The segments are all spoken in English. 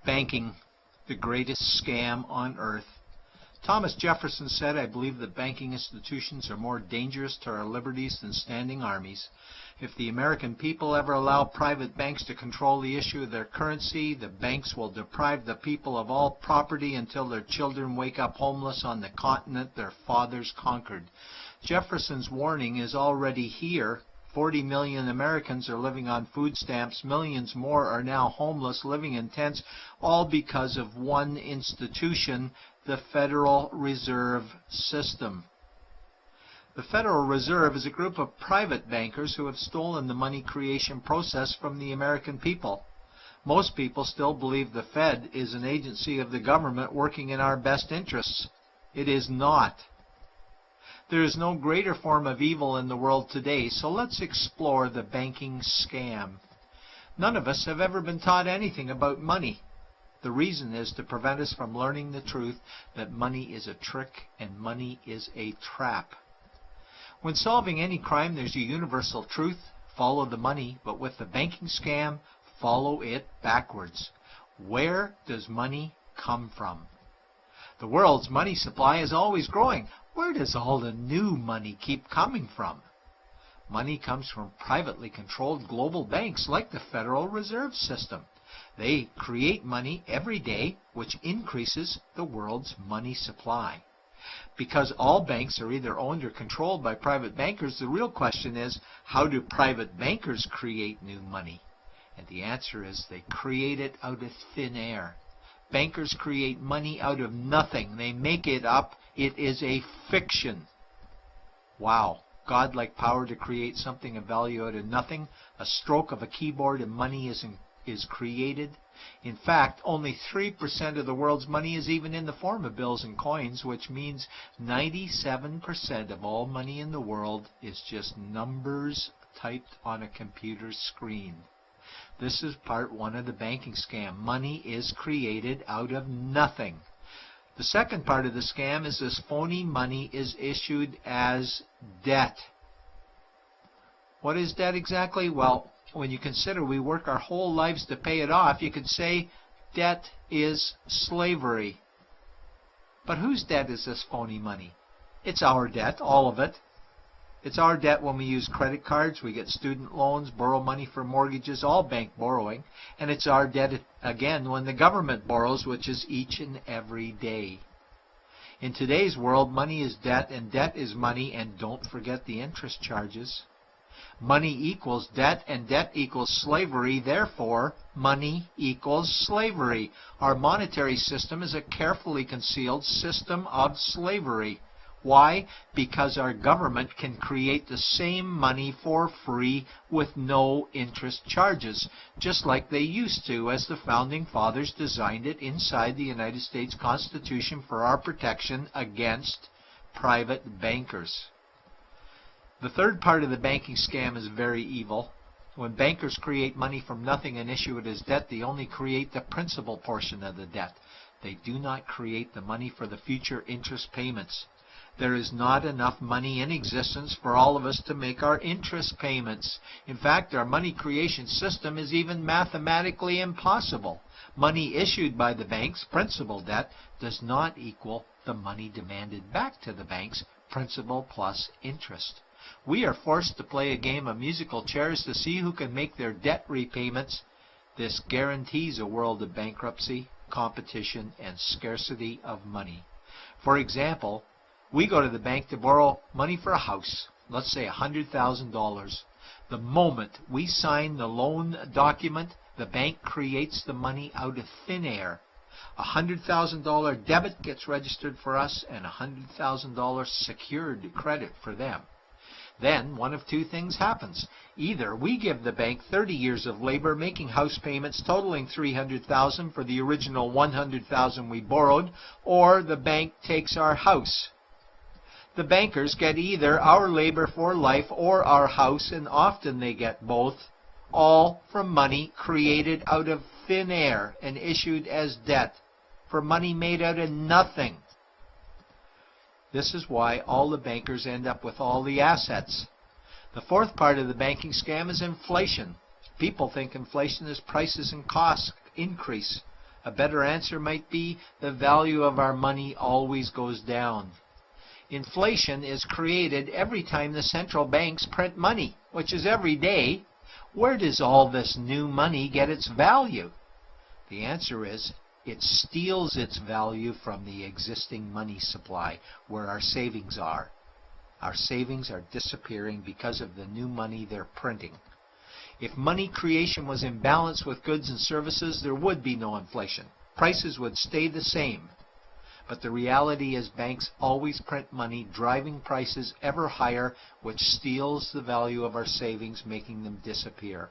Banking, the greatest scam on earth. Thomas Jefferson said, "I believe that banking institutions are more dangerous to our liberties than standing armies. If the American people ever allow private banks to control the issue of their currency, the banks will deprive the people of all property until their children wake up homeless on the continent their fathers conquered." Jefferson's warning is already here. 40 million Americans are living on food stamps. Millions more are now homeless, living in tents, all because of one institution, the Federal Reserve System. The Federal Reserve is a group of private bankers who have stolen the money creation process from the American people. Most people still believe the Fed is an agency of the government working in our best interests. It is not. There is no greater form of evil in the world today, so let's explore the banking scam. None of us have ever been taught anything about money. The reason is to prevent us from learning the truth that money is a trick and money is a trap. When solving any crime, there's a universal truth: follow the money, but with the banking scam, follow it backwards. Where does money come from? The world's money supply is always growing. Where does all the new money keep coming from? Money comes from privately controlled global banks like the Federal Reserve System. They create money every day, which increases the world's money supply. Because all banks are either owned or controlled by private bankers, the real question is, how do private bankers create new money? And the answer is they create it out of thin air. Bankers create money out of nothing. They make it up. It is a fiction. Wow. Godlike power to create something of value out of nothing. A stroke of a keyboard and money is created. In fact, only 3% of the world's money is even in the form of bills and coins, which means 97% of all money in the world is just numbers typed on a computer screen. This is part one of the banking scam. Money is created out of nothing. The second part of the scam is this phony money is issued as debt. What is debt exactly? Well, when you consider we work our whole lives to pay it off, you could say debt is slavery. But whose debt is this phony money? It's our debt, all of it. It's our debt when we use credit cards, we get student loans, borrow money for mortgages, all bank borrowing. And it's our debt again when the government borrows, which is each and every day. In today's world, money is debt and debt is money, and don't forget the interest charges. Money equals debt and debt equals slavery, therefore money equals slavery. Our monetary system is a carefully concealed system of slavery. Why? Because our government can create the same money for free with no interest charges, just like they used to, as the Founding Fathers designed it inside the United States Constitution for our protection against private bankers. The third part of the banking scam is very evil. When bankers create money from nothing and issue it as debt, they only create the principal portion of the debt. They do not create the money for the future interest payments. There is not enough money in existence for all of us to make our interest payments. In fact, our money creation system is even mathematically impossible. Money issued by the banks, principal debt, does not equal the money demanded back to the banks, principal plus interest. We are forced to play a game of musical chairs to see who can make their debt repayments. This guarantees a world of bankruptcy, competition, and scarcity of money. For example, we go to the bank to borrow money for a house, let's say $100,000. The moment we sign the loan document, the bank creates the money out of thin air. A $100,000 debit gets registered for us and a $100,000 secured credit for them. Then one of two things happens. Either we give the bank 30 years of labor making house payments totaling $300,000 for the original $100,000 we borrowed, or the bank takes our house. The bankers get either our labor for life or our house, and often they get both, all from money created out of thin air and issued as debt, for money made out of nothing. This is why all the bankers end up with all the assets. The fourth part of the banking scam is inflation. People think inflation is prices and costs increase. A better answer might be the value of our money always goes down. Inflation is created every time the central banks print money, which is every day. Where does all this new money get its value? The answer is it steals its value from the existing money supply, where our savings are. Our savings are disappearing because of the new money they're printing. If money creation was in balance with goods and services, there would be no inflation. Prices would stay the same. But the reality is banks always print money, driving prices ever higher, which steals the value of our savings, making them disappear.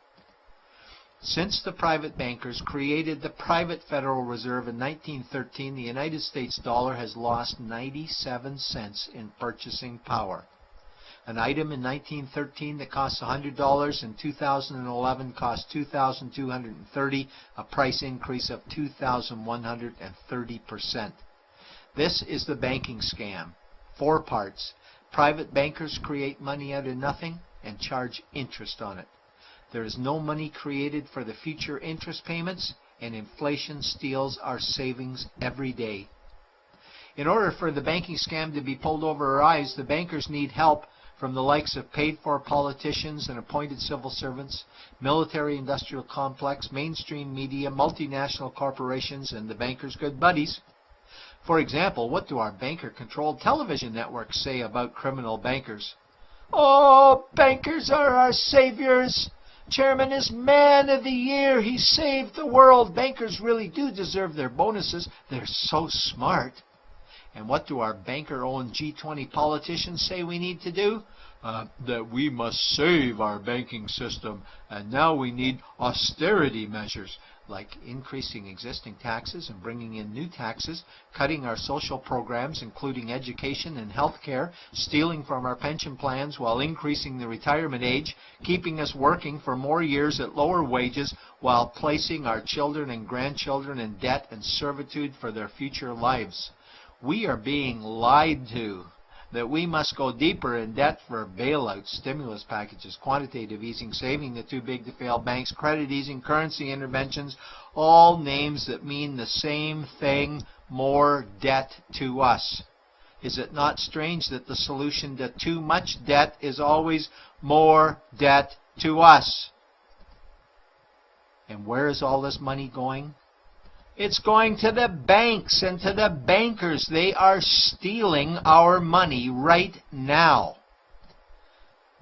Since the private bankers created the private Federal Reserve in 1913, the United States dollar has lost 97 cents in purchasing power. An item in 1913 that cost $100 in 2011 cost $2,230, a price increase of 2,130%. This is the banking scam. 4 parts. Private bankers create money out of nothing and charge interest on it. There is no money created for the future interest payments, and inflation steals our savings every day. In order for the banking scam to be pulled over our eyes, the bankers need help from the likes of paid-for politicians and appointed civil servants, military-industrial complex, mainstream media, multinational corporations, and the bankers' good buddies. For example, what do our banker-controlled television networks say about criminal bankers? Oh, bankers are our saviors. Chairman is Man of the Year. He saved the world. Bankers really do deserve their bonuses. They're so smart. And what do our banker-owned G20 politicians say we need to do? That we must save our banking system, and now we need austerity measures, like increasing existing taxes and bringing in new taxes, cutting our social programs, including education and health care, stealing from our pension plans while increasing the retirement age, keeping us working for more years at lower wages while placing our children and grandchildren in debt and servitude for their future lives. We are being lied to that we must go deeper in debt for bailouts, stimulus packages, quantitative easing, saving the too big to fail banks, credit easing, currency interventions, all names that mean the same thing, more debt to us. Is it not strange that the solution to too much debt is always more debt to us? And where is all this money going? It's going to the banks and to the bankers. They are stealing our money right now.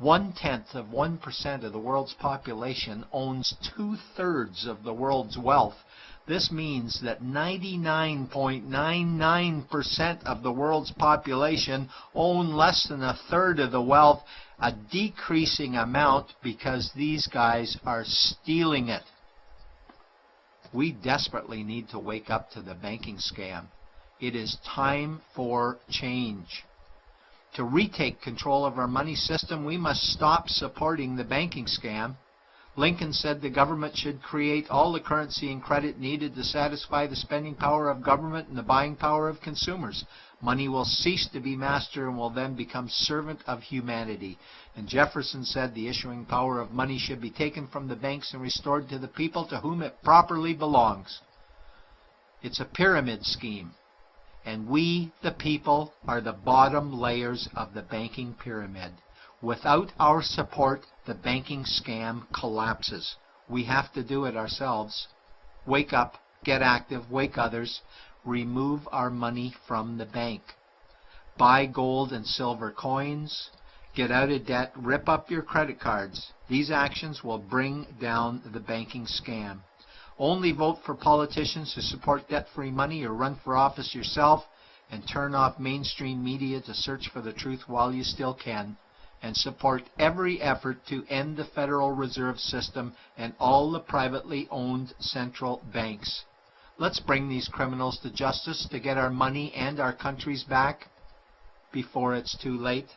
0.1% of the world's population owns 2/3 of the world's wealth. This means that 99.99% of the world's population own less than 1/3 of the wealth, a decreasing amount because these guys are stealing it. We desperately need to wake up to the banking scam. It is time for change. To retake control of our money system, we must stop supporting the banking scam. Lincoln said the government should create all the currency and credit needed to satisfy the spending power of government and the buying power of consumers. Money will cease to be master and will then become servant of humanity. And Jefferson said the issuing power of money should be taken from the banks and restored to the people to whom it properly belongs. It's a pyramid scheme. And we, the people, are the bottom layers of the banking pyramid. Without our support, the banking scam collapses. We have to do it ourselves. Wake up, get active, wake others. Remove our money from the bank. Buy gold and silver coins. Get out of debt. Rip up your credit cards. These actions will bring down the banking scam. Only vote for politicians who support debt-free money, or run for office yourself, and turn off mainstream media to search for the truth while you still can. And support every effort to end the Federal Reserve System and all the privately owned central banks. Let's bring these criminals to justice to get our money and our countries back before it's too late.